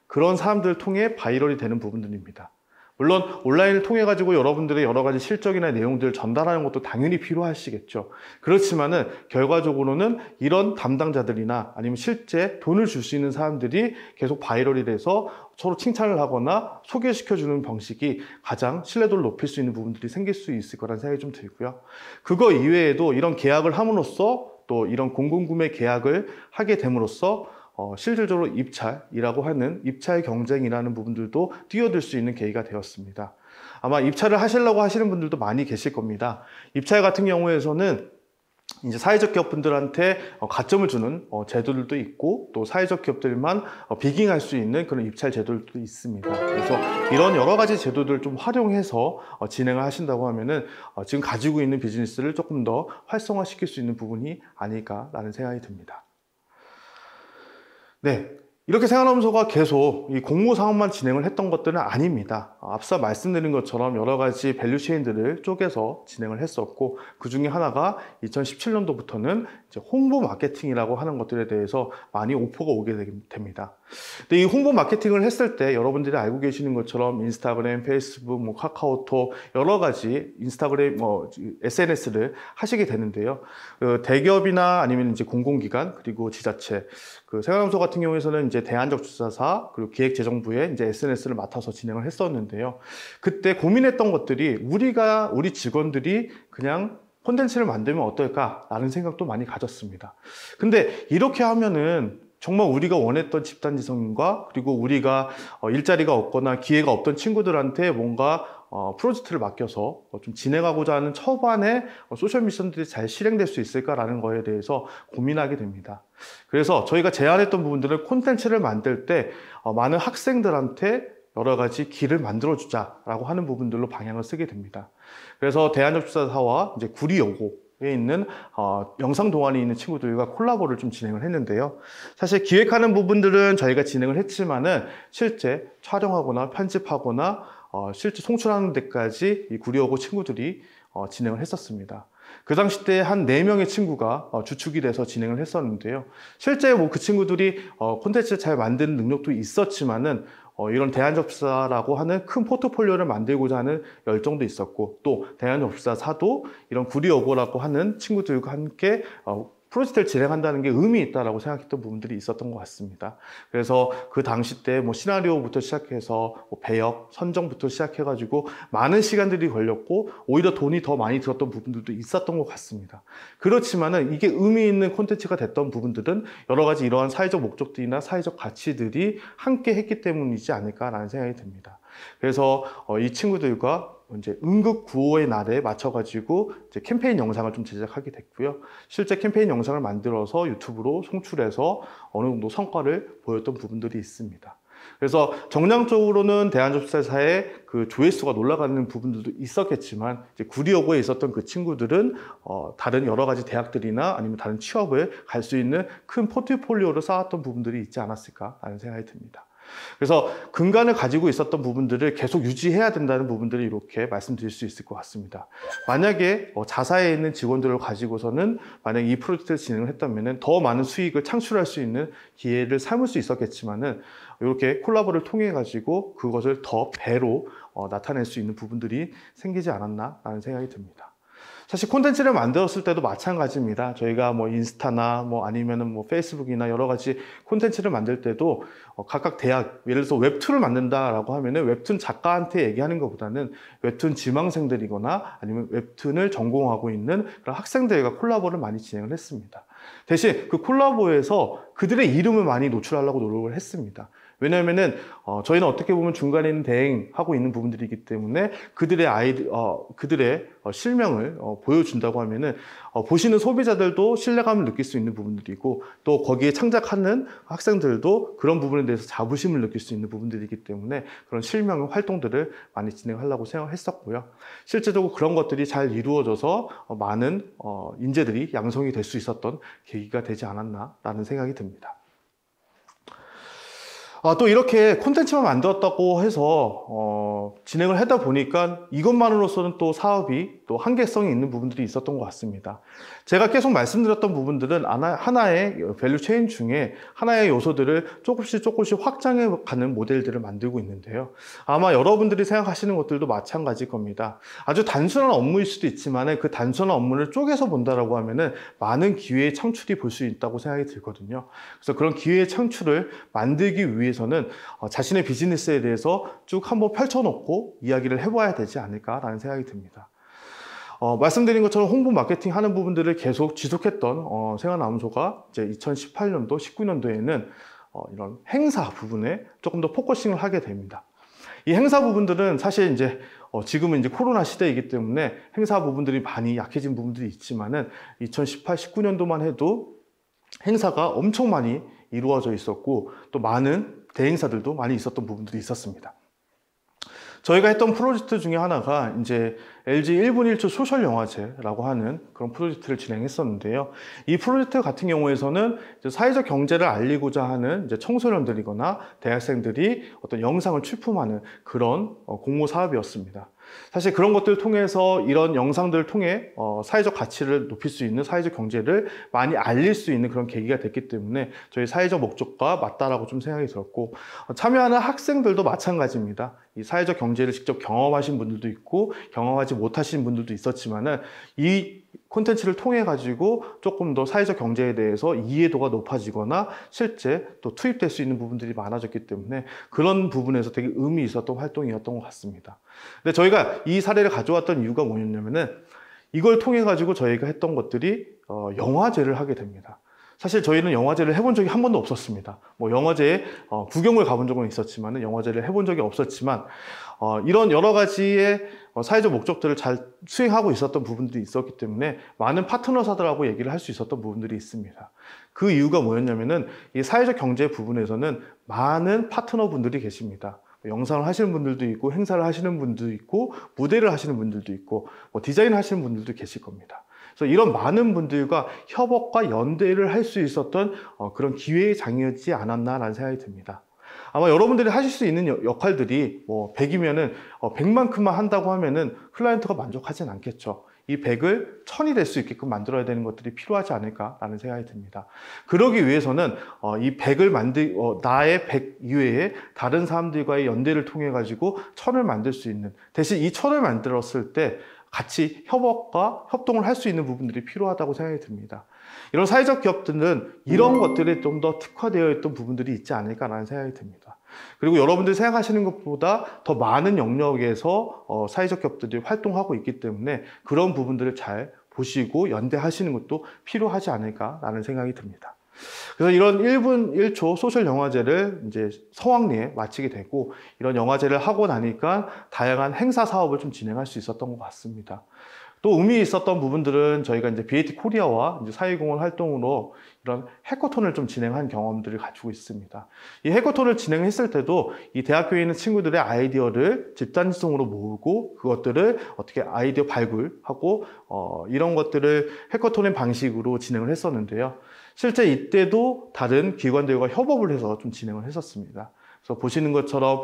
그런 사람들을 통해 바이럴이 되는 부분들입니다. 물론 온라인을 통해 가지고 여러분들의 여러 가지 실적이나 내용들을 전달하는 것도 당연히 필요하시겠죠. 그렇지만은 결과적으로는 이런 담당자들이나 아니면 실제 돈을 줄 수 있는 사람들이 계속 바이럴이 돼서 서로 칭찬을 하거나 소개시켜주는 방식이 가장 신뢰도를 높일 수 있는 부분들이 생길 수 있을 거라는 생각이 좀 들고요. 그거 이외에도 이런 계약을 함으로써 또 이런 공공구매 계약을 하게 됨으로써 실질적으로 입찰이라고 하는 입찰 경쟁이라는 부분들도 뛰어들 수 있는 계기가 되었습니다. 아마 입찰을 하시려고 하시는 분들도 많이 계실 겁니다. 입찰 같은 경우에서는 이제 사회적 기업분들한테 가점을 주는 제도들도 있고 또 사회적 기업들만 비깅할 수 있는 그런 입찰 제도들도 있습니다. 그래서 이런 여러 가지 제도들을 좀 활용해서 진행을 하신다고 하면은 지금 가지고 있는 비즈니스를 조금 더 활성화시킬 수 있는 부분이 아닐까라는 생각이 듭니다. 네, 이렇게 생활하면서가 계속 이 공모 사업만 진행을 했던 것들은 아닙니다. 앞서 말씀드린 것처럼 여러 가지 밸류체인들을 쪼개서 진행을 했었고 그 중에 하나가 2017년도부터는 이제 홍보 마케팅이라고 하는 것들에 대해서 많이 오퍼가 오게 됩니다. 근데 이 홍보 마케팅을 했을 때 여러분들이 알고 계시는 것처럼 인스타그램, 페이스북, 카카오톡 여러 가지 인스타그램, SNS를 하시게 되는데요. 대기업이나 아니면 이제 공공기관 그리고 지자체, 생활연수소 같은 경우에서는 이제 대한적주사사 그리고 기획재정부에 이제 SNS를 맡아서 진행을 했었는데요. 그때 고민했던 것들이 우리 직원들이 그냥 콘텐츠를 만들면 어떨까라는 생각도 많이 가졌습니다. 근데 이렇게 하면은 정말 우리가 원했던 집단지성과 그리고 우리가 일자리가 없거나 기회가 없던 친구들한테 뭔가 프로젝트를 맡겨서 좀 진행하고자 하는 초반에 소셜 미션들이 잘 실행될 수 있을까라는 거에 대해서 고민하게 됩니다. 그래서 저희가 제안했던 부분들은 콘텐츠를 만들 때 많은 학생들한테 여러 가지 길을 만들어주자라고 하는 부분들로 방향을 쓰게 됩니다. 그래서 대한적주사사와 이제 구리여고에 있는 영상 동아리에 있는 친구들과 콜라보를 좀 진행을 했는데요. 사실 기획하는 부분들은 저희가 진행을 했지만은 실제 촬영하거나 편집하거나 실제 송출하는 데까지 이 구리여고 친구들이 진행을 했었습니다. 그 당시 때 한 4명의 친구가 주축이 돼서 진행을 했었는데요. 실제 뭐 그 친구들이 콘텐츠를 잘 만드는 능력도 있었지만은 이런 대한접사라고 하는 큰 포트폴리오를 만들고자 하는 열정도 있었고, 또 대한접사사도 이런 구리여고라고 하는 친구들과 함께 프로젝트를 진행한다는 게 의미 있다라고 생각했던 부분들이 있었던 것 같습니다. 그래서 그 당시 때 뭐 시나리오부터 시작해서 뭐 배역, 선정부터 시작해가지고 많은 시간들이 걸렸고, 오히려 돈이 더 많이 들었던 부분들도 있었던 것 같습니다. 그렇지만은 이게 의미 있는 콘텐츠가 됐던 부분들은 여러 가지 이러한 사회적 목적들이나 사회적 가치들이 함께 했기 때문이지 않을까라는 생각이 듭니다. 그래서 이 친구들과 이제 응급 구호의 날에 맞춰가지고 이제 캠페인 영상을 좀 제작하게 됐고요. 실제 캠페인 영상을 만들어서 유튜브로 송출해서 어느 정도 성과를 보였던 부분들이 있습니다. 그래서 정량적으로는 대한접사사의 그 조회수가 올라가는 부분들도 있었겠지만, 이제 구리여고에 있었던 그 친구들은 다른 여러 가지 대학들이나 아니면 다른 취업을 갈 수 있는 큰 포트폴리오를 쌓았던 부분들이 있지 않았을까라는 생각이 듭니다. 그래서 근간을 가지고 있었던 부분들을 계속 유지해야 된다는 부분들을 이렇게 말씀드릴 수 있을 것 같습니다. 만약에 자사에 있는 직원들을 가지고서는 만약 이 프로젝트를 진행을 했다면 더 많은 수익을 창출할 수 있는 기회를 삼을 수 있었겠지만은, 이렇게 콜라보를 통해 가지고 그것을 더 배로 나타낼 수 있는 부분들이 생기지 않았나라는 생각이 듭니다. 사실 콘텐츠를 만들었을 때도 마찬가지입니다. 저희가 뭐 인스타나 뭐 아니면은 뭐 페이스북이나 여러 가지 콘텐츠를 만들 때도 각각 대학, 예를 들어서 웹툰을 만든다라고 하면은 웹툰 작가한테 얘기하는 것보다는 웹툰 지망생들이거나 아니면 웹툰을 전공하고 있는 그런 학생들과 콜라보를 많이 진행을 했습니다. 대신 그 콜라보에서 그들의 이름을 많이 노출하려고 노력을 했습니다. 왜냐하면은 저희는 어떻게 보면 중간에 있는 대행하고 있는 부분들이기 때문에 그들의 그들의 실명을 보여준다고 하면은 보시는 소비자들도 신뢰감을 느낄 수 있는 부분들이고, 또 거기에 창작하는 학생들도 그런 부분에 대해서 자부심을 느낄 수 있는 부분들이기 때문에 그런 실명 활동들을 많이 진행하려고 생각했었고요. 실제적으로 그런 것들이 잘 이루어져서 많은 인재들이 양성이 될 수 있었던 계기가 되지 않았나라는 생각이 듭니다. 또 이렇게 콘텐츠만 만들었다고 해서 진행을 하다 보니까 이것만으로서는 또 사업이 또 한계성이 있는 부분들이 있었던 것 같습니다. 제가 계속 말씀드렸던 부분들은 하나의 밸류 체인 중에 하나의 요소들을 조금씩 확장해 가는 모델들을 만들고 있는데요. 아마 여러분들이 생각하시는 것들도 마찬가지일 겁니다. 아주 단순한 업무일 수도 있지만 그 단순한 업무를 쪼개서 본다라고 하면은 많은 기회의 창출이 볼 수 있다고 생각이 들거든요. 그래서 그런 기회의 창출을 만들기 위해서는 자신의 비즈니스에 대해서 쭉 한번 펼쳐놓고 이야기를 해봐야 되지 않을까라는 생각이 듭니다. 말씀드린 것처럼 홍보 마케팅 하는 부분들을 계속 지속했던 생활나눔소가 이제 2018년도, 19년도에는 이런 행사 부분에 조금 더 포커싱을 하게 됩니다. 이 행사 부분들은 사실 이제 지금은 이제 코로나 시대이기 때문에 행사 부분들이 많이 약해진 부분들이 있지만은 2018, 19년도만 해도 행사가 엄청 많이 이루어져 있었고, 또 많은 대행사들도 많이 있었던 부분들이 있었습니다. 저희가 했던 프로젝트 중에 하나가 이제 LG 1분 1초 소셜 영화제라고 하는 그런 프로젝트를 진행했었는데요. 이 프로젝트 같은 경우에서는 이제 사회적 경제를 알리고자 하는 이제 청소년들이거나 대학생들이 어떤 영상을 출품하는 그런 공모 사업이었습니다. 사실 그런 것들을 통해서 이런 영상들을 통해 사회적 가치를 높일 수 있는, 사회적 경제를 많이 알릴 수 있는 그런 계기가 됐기 때문에 저희 사회적 목적과 맞다라고 좀 생각이 들었고, 참여하는 학생들도 마찬가지입니다. 이 사회적 경제를 직접 경험하신 분들도 있고 경험하지 못하신 분들도 있었지만은 이 콘텐츠를 통해 가지고 조금 더 사회적 경제에 대해서 이해도가 높아지거나 실제 또 투입될 수 있는 부분들이 많아졌기 때문에 그런 부분에서 되게 의미 있었던 활동이었던 것 같습니다. 근데 저희가 이 사례를 가져왔던 이유가 뭐였냐면은, 이걸 통해 가지고 저희가 했던 것들이 영화제를 하게 됩니다. 사실 저희는 영화제를 해본 적이 한 번도 없었습니다. 뭐 영화제에 구경을 가본 적은 있었지만 영화제를 해본 적이 없었지만 이런 여러 가지의 사회적 목적들을 잘 수행하고 있었던 부분들이 있었기 때문에 많은 파트너사들하고 얘기를 할 수 있었던 부분들이 있습니다. 그 이유가 뭐였냐면은, 이 사회적 경제 부분에서는 많은 파트너분들이 계십니다. 영상을 하시는 분들도 있고, 행사를 하시는 분들도 있고, 무대를 하시는 분들도 있고, 디자인 하시는 분들도 계실 겁니다. 그래서 이런 많은 분들과 협업과 연대를 할 수 있었던 그런 기회의 장이었지 않았나라는 생각이 듭니다. 아마 여러분들이 하실 수 있는 역할들이 뭐 100이면은 100만큼만 한다고 하면은 클라이언트가 만족하진 않겠죠. 이 100을 1000이 될 수 있게끔 만들어야 되는 것들이 필요하지 않을까라는 생각이 듭니다. 그러기 위해서는 이 100을 나의 100 이외에 다른 사람들과의 연대를 통해 가지고 1000을 만들 수 있는, 대신 이 1000을 만들었을 때 같이 협동을 할 수 있는 부분들이 필요하다고 생각이 듭니다. 이런 사회적 기업들은 이런 것들에 좀 더 특화되어 있던 부분들이 있지 않을까라는 생각이 듭니다. 그리고 여러분들이 생각하시는 것보다 더 많은 영역에서 사회적 기업들이 활동하고 있기 때문에 그런 부분들을 잘 보시고 연대하시는 것도 필요하지 않을까라는 생각이 듭니다. 그래서 이런 1분 1초 소셜 영화제를 이제 성황리에 마치게 되고, 이런 영화제를 하고 나니까 다양한 행사 사업을 좀 진행할 수 있었던 것 같습니다. 또 의미 있었던 부분들은 저희가 이제 BAT 코리아와 이제 사회공헌 활동으로 이런 해커톤을 좀 진행한 경험들을 가지고 있습니다. 이 해커톤을 진행했을 때도 이 대학교에 있는 친구들의 아이디어를 집단지성으로 모으고 그것들을 어떻게 아이디어 발굴하고 이런 것들을 해커톤의 방식으로 진행을 했었는데요. 실제 이때도 다른 기관들과 협업을 해서 좀 진행을 했었습니다. 그래서 보시는 것처럼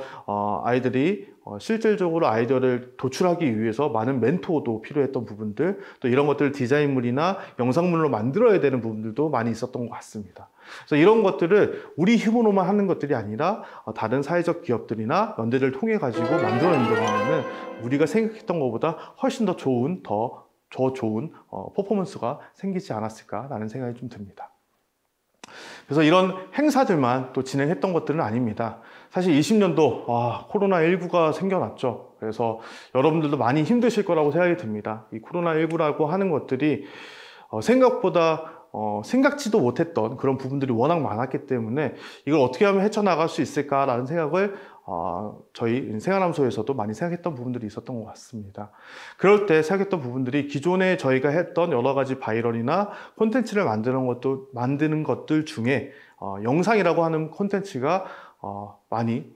아이들이 실질적으로 아이디어를 도출하기 위해서 많은 멘토도 필요했던 부분들, 또 이런 것들을 디자인물이나 영상물로 만들어야 되는 부분들도 많이 있었던 것 같습니다. 그래서 이런 것들을 우리 힘으로만 하는 것들이 아니라 다른 사회적 기업들이나 연대를 통해 가지고 만들어낸다고 하면은 우리가 생각했던 것보다 훨씬 더 좋은 퍼포먼스가 생기지 않았을까라는 생각이 좀 듭니다. 그래서 이런 행사들만 또 진행했던 것들은 아닙니다. 사실 20년도 코로나19가 생겨났죠. 그래서 여러분들도 많이 힘드실 거라고 생각이 듭니다. 이 코로나19라고 하는 것들이 생각보다 생각지도 못했던 그런 부분들이 워낙 많았기 때문에 이걸 어떻게 하면 헤쳐나갈 수 있을까라는 생각을 저희 생활암소에서도 많이 생각했던 부분들이 있었던 것 같습니다. 그럴 때 생각했던 부분들이 기존에 저희가 했던 여러 가지 바이럴이나 콘텐츠를 만드는 것들 중에 영상이라고 하는 콘텐츠가 많이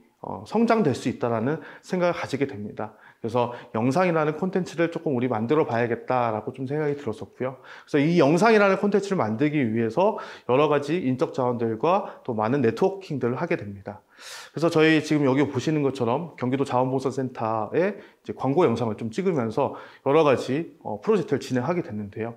성장될 수 있다는 생각을 가지게 됩니다. 그래서 영상이라는 콘텐츠를 조금 우리 만들어 봐야겠다라고 좀 생각이 들었었고요. 그래서 이 영상이라는 콘텐츠를 만들기 위해서 여러 가지 인적 자원들과 또 많은 네트워킹들을 하게 됩니다. 그래서 저희 지금 여기 보시는 것처럼 경기도 자원봉사센터에 이제 광고 영상을 좀 찍으면서 여러 가지 프로젝트를 진행하게 됐는데요.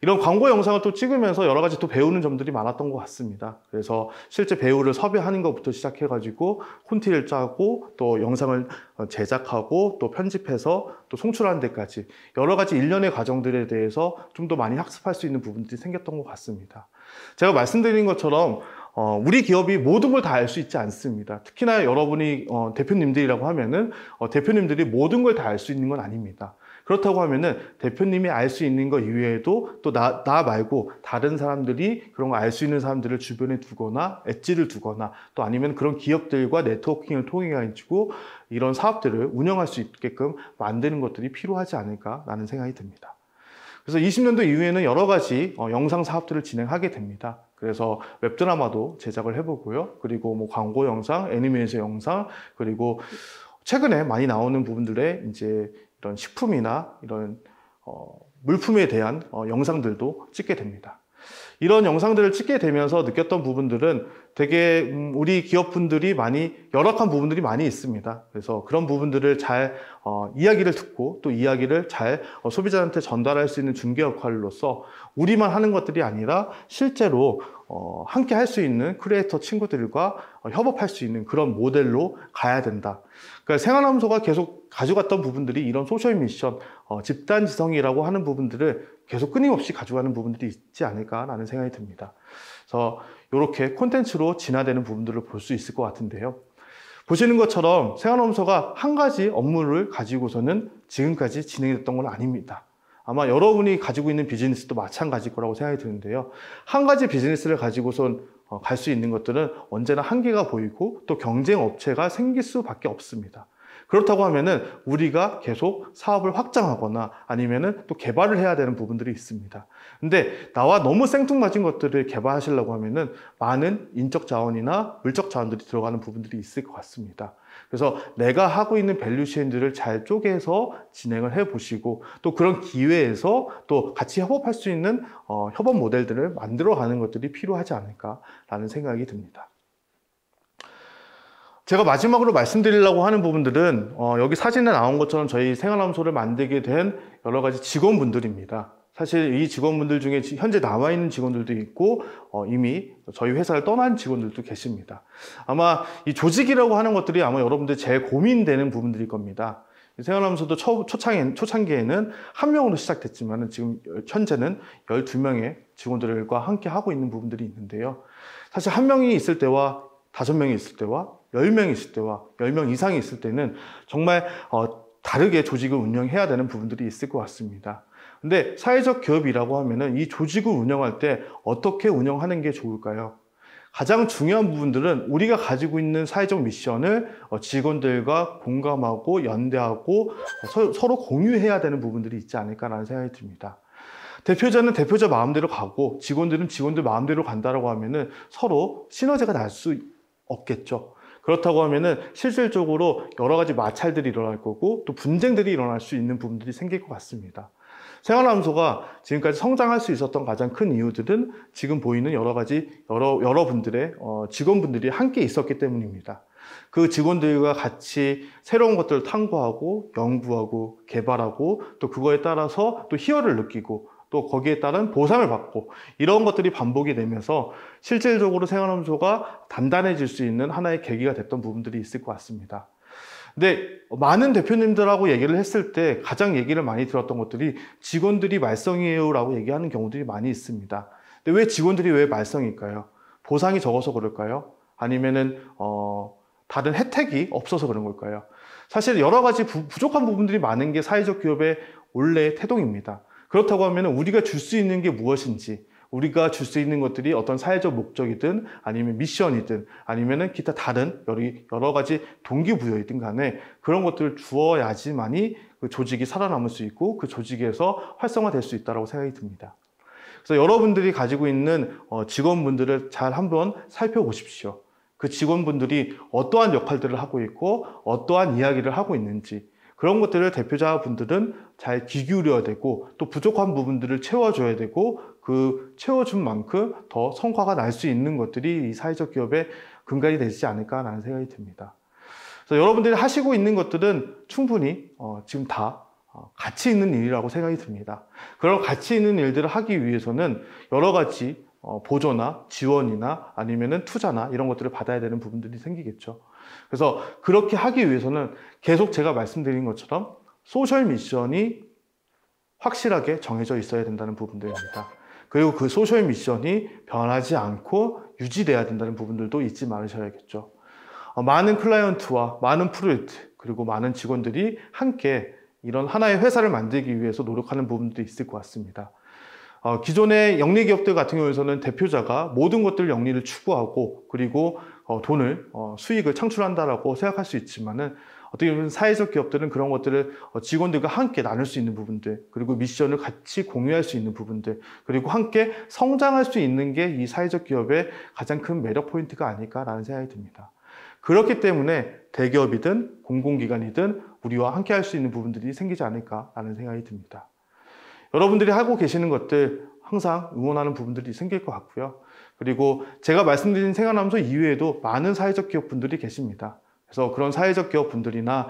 이런 광고 영상을 또 찍으면서 여러 가지 또 배우는 점들이 많았던 것 같습니다. 그래서 실제 배우를 섭외하는 것부터 시작해가지고 콘티를 짜고 또 영상을 제작하고 또 편집해서 또 송출하는 데까지 여러 가지 일련의 과정들에 대해서 좀 더 많이 학습할 수 있는 부분들이 생겼던 것 같습니다. 제가 말씀드린 것처럼 우리 기업이 모든 걸 다 알 수 있지 않습니다. 특히나 여러분이 대표님들이라고 하면은 대표님들이 모든 걸 다 알 수 있는 건 아닙니다. 그렇다고 하면은 대표님이 알 수 있는 것 이외에도 또 나 말고 다른 사람들이 그런 거 알 수 있는 사람들을 주변에 두거나 엣지를 두거나 또 아니면 그런 기업들과 네트워킹을 통해 가지고 이런 사업들을 운영할 수 있게끔 만드는 것들이 필요하지 않을까라는 생각이 듭니다. 그래서 20년도 이후에는 여러 가지 영상 사업들을 진행하게 됩니다. 그래서 웹드라마도 제작을 해보고요. 그리고 뭐 광고 영상, 애니메이션 영상, 그리고 최근에 많이 나오는 부분들의 이제 이런 식품이나 이런 물품에 대한 영상들도 찍게 됩니다. 이런 영상들을 찍게 되면서 느꼈던 부분들은 되게 우리 기업분들이 많이 열악한 부분들이 많이 있습니다. 그래서 그런 부분들을 잘 이야기를 듣고 또 이야기를 잘 소비자한테 전달할 수 있는 중개 역할로서 우리만 하는 것들이 아니라 실제로 함께 할 수 있는 크리에이터 친구들과 협업할 수 있는 그런 모델로 가야 된다. 그러니까 생활암소가 계속 가져갔던 부분들이 이런 소셜 미션, 집단지성이라고 하는 부분들을 계속 끊임없이 가져가는 부분들이 있지 않을까라는 생각이 듭니다. 그래서 이렇게 콘텐츠로 진화되는 부분들을 볼 수 있을 것 같은데요. 보시는 것처럼 생활암소가 한 가지 업무를 가지고서는 지금까지 진행됐던 건 아닙니다. 아마 여러분이 가지고 있는 비즈니스도 마찬가지일 거라고 생각이 드는데요. 한 가지 비즈니스를 가지고선 갈 수 있는 것들은 언제나 한계가 보이고 또 경쟁 업체가 생길 수밖에 없습니다. 그렇다고 하면은 우리가 계속 사업을 확장하거나 아니면은 또 개발을 해야 되는 부분들이 있습니다. 근데 나와 너무 생뚱맞은 것들을 개발하시려고 하면은 많은 인적 자원이나 물적 자원들이 들어가는 부분들이 있을 것 같습니다. 그래서 내가 하고 있는 밸류체인들을 잘 쪼개서 진행을 해 보시고 또 그런 기회에서 또 같이 협업할 수 있는 협업 모델들을 만들어 가는 것들이 필요하지 않을까라는 생각이 듭니다. 제가 마지막으로 말씀드리려고 하는 부분들은 여기 사진에 나온 것처럼 저희 생활암소를 만들게 된 여러 가지 직원분들입니다. 사실 이 직원분들 중에 현재 남아 있는 직원들도 있고 이미 저희 회사를 떠난 직원들도 계십니다. 아마 이 조직이라고 하는 것들이 아마 여러분들 제일 고민되는 부분들일 겁니다. 생활암소도 초창기에는 한 명으로 시작됐지만 지금 현재는 12명의 직원들과 함께 하고 있는 부분들이 있는데요. 사실 한 명이 있을 때와 5명이 있을 때와 10명이 있을 때와 10명 이상이 있을 때는 정말 다르게 조직을 운영해야 되는 부분들이 있을 것 같습니다. 근데 사회적 기업이라고 하면은 이 조직을 운영할 때 어떻게 운영하는 게 좋을까요? 가장 중요한 부분들은 우리가 가지고 있는 사회적 미션을 직원들과 공감하고 연대하고 서로 공유해야 되는 부분들이 있지 않을까라는 생각이 듭니다. 대표자는 대표자 마음대로 가고 직원들은 직원들 마음대로 간다라고 하면은 서로 시너지가 날 수 없겠죠. 그렇다고 하면은 실질적으로 여러 가지 마찰들이 일어날 거고 또 분쟁들이 일어날 수 있는 부분들이 생길 것 같습니다. 생활암소가 지금까지 성장할 수 있었던 가장 큰 이유들은 지금 보이는 여러분들의 직원분들이 함께 있었기 때문입니다. 그 직원들과 같이 새로운 것들을 탐구하고 연구하고 개발하고 또 그거에 따라서 또 희열을 느끼고 또 거기에 따른 보상을 받고 이런 것들이 반복이 되면서 실질적으로 생활암소가 단단해질 수 있는 하나의 계기가 됐던 부분들이 있을 것 같습니다. 근데 많은 대표님들하고 얘기를 했을 때 가장 얘기를 많이 들었던 것들이 직원들이 말썽이에요 라고 얘기하는 경우들이 많이 있습니다. 근데 왜 직원들이 왜 말썽일까요? 보상이 적어서 그럴까요? 아니면은 다른 혜택이 없어서 그런 걸까요? 사실 여러 가지 부족한 부분들이 많은 게 사회적 기업의 원래의 태동입니다. 그렇다고 하면 우리가 줄 수 있는 게 무엇인지, 우리가 줄 수 있는 것들이 어떤 사회적 목적이든 아니면 미션이든 아니면 기타 다른 여러 가지 동기부여이든 간에 그런 것들을 주어야지만이 그 조직이 살아남을 수 있고 그 조직에서 활성화될 수 있다고 생각이 듭니다. 그래서 여러분들이 가지고 있는 직원분들을 잘 한번 살펴보십시오. 그 직원분들이 어떠한 역할들을 하고 있고 어떠한 이야기를 하고 있는지 그런 것들을 대표자분들은 잘 귀 기울여야 되고 또 부족한 부분들을 채워줘야 되고 그 채워준 만큼 더 성과가 날 수 있는 것들이 이 사회적 기업의 근간이 되지 않을까라는 생각이 듭니다. 그래서 여러분들이 하시고 있는 것들은 충분히 지금 다 가치 있는 일이라고 생각이 듭니다. 그런 가치 있는 일들을 하기 위해서는 여러 가지 보조나 지원이나 아니면은 투자나 이런 것들을 받아야 되는 부분들이 생기겠죠. 그래서 그렇게 하기 위해서는 계속 제가 말씀드린 것처럼 소셜 미션이 확실하게 정해져 있어야 된다는 부분들입니다. 그리고 그 소셜 미션이 변하지 않고 유지돼야 된다는 부분들도 잊지 말으셔야겠죠. 많은 클라이언트와 많은 프로젝트 그리고 많은 직원들이 함께 이런 하나의 회사를 만들기 위해서 노력하는 부분도 있을 것 같습니다. 기존의 영리 기업들 같은 경우에는 대표자가 모든 것들 영리를 추구하고 그리고 수익을 창출한다라고 생각할 수 있지만은 어떻게 보면 사회적 기업들은 그런 것들을 직원들과 함께 나눌 수 있는 부분들 그리고 미션을 같이 공유할 수 있는 부분들 그리고 함께 성장할 수 있는 게 이 사회적 기업의 가장 큰 매력 포인트가 아닐까라는 생각이 듭니다. 그렇기 때문에 대기업이든 공공기관이든 우리와 함께 할 수 있는 부분들이 생기지 않을까라는 생각이 듭니다. 여러분들이 하고 계시는 것들 항상 응원하는 부분들이 생길 것 같고요. 그리고 제가 말씀드린 생활암소 이외에도 많은 사회적 기업분들이 계십니다. 그래서 그런 사회적 기업분들이나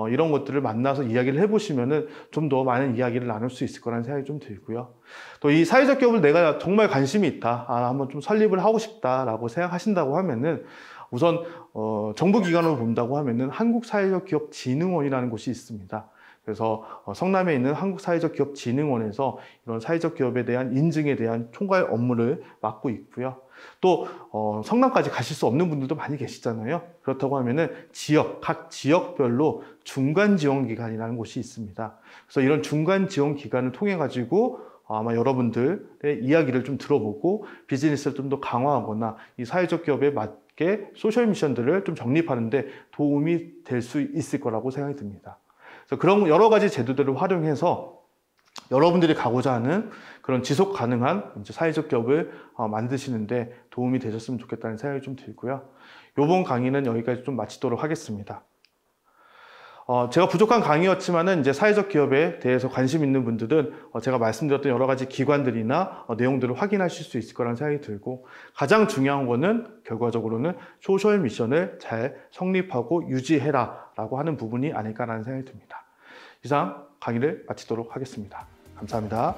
이런 것들을 만나서 이야기를 해보시면은 좀 더 많은 이야기를 나눌 수 있을 거라는 생각이 좀 들고요. 또 이 사회적 기업을 내가 정말 관심이 있다, 한번 좀 설립을 하고 싶다라고 생각하신다고 하면은 우선 정부기관으로 본다고 하면은 한국사회적기업진흥원이라는 곳이 있습니다. 그래서 성남에 있는 한국사회적기업진흥원에서 이런 사회적 기업에 대한 인증에 대한 총괄 업무를 맡고 있고요. 또 성남까지 가실 수 없는 분들도 많이 계시잖아요. 그렇다고 하면은 각 지역별로 중간지원기관이라는 곳이 있습니다. 그래서 이런 중간지원기관을 통해 가지고 아마 여러분들의 이야기를 좀 들어보고 비즈니스를 좀 더 강화하거나 이 사회적 기업에 맞게 소셜 미션들을 좀 정립하는데 도움이 될 수 있을 거라고 생각이 듭니다. 그래서 그런 여러 가지 제도들을 활용해서 여러분들이 가고자 하는 그런 지속 가능한 사회적 기업을 만드시는데 도움이 되셨으면 좋겠다는 생각이 좀 들고요. 이번 강의는 여기까지 좀 마치도록 하겠습니다. 제가 부족한 강의였지만은 이제 사회적 기업에 대해서 관심 있는 분들은 제가 말씀드렸던 여러 가지 기관들이나 내용들을 확인하실 수 있을 거라는 생각이 들고, 가장 중요한 거는 결과적으로는 소셜 미션을 잘 성립하고 유지해라 라고 하는 부분이 아닐까라는 생각이 듭니다. 이상 강의를 마치도록 하겠습니다. 감사합니다.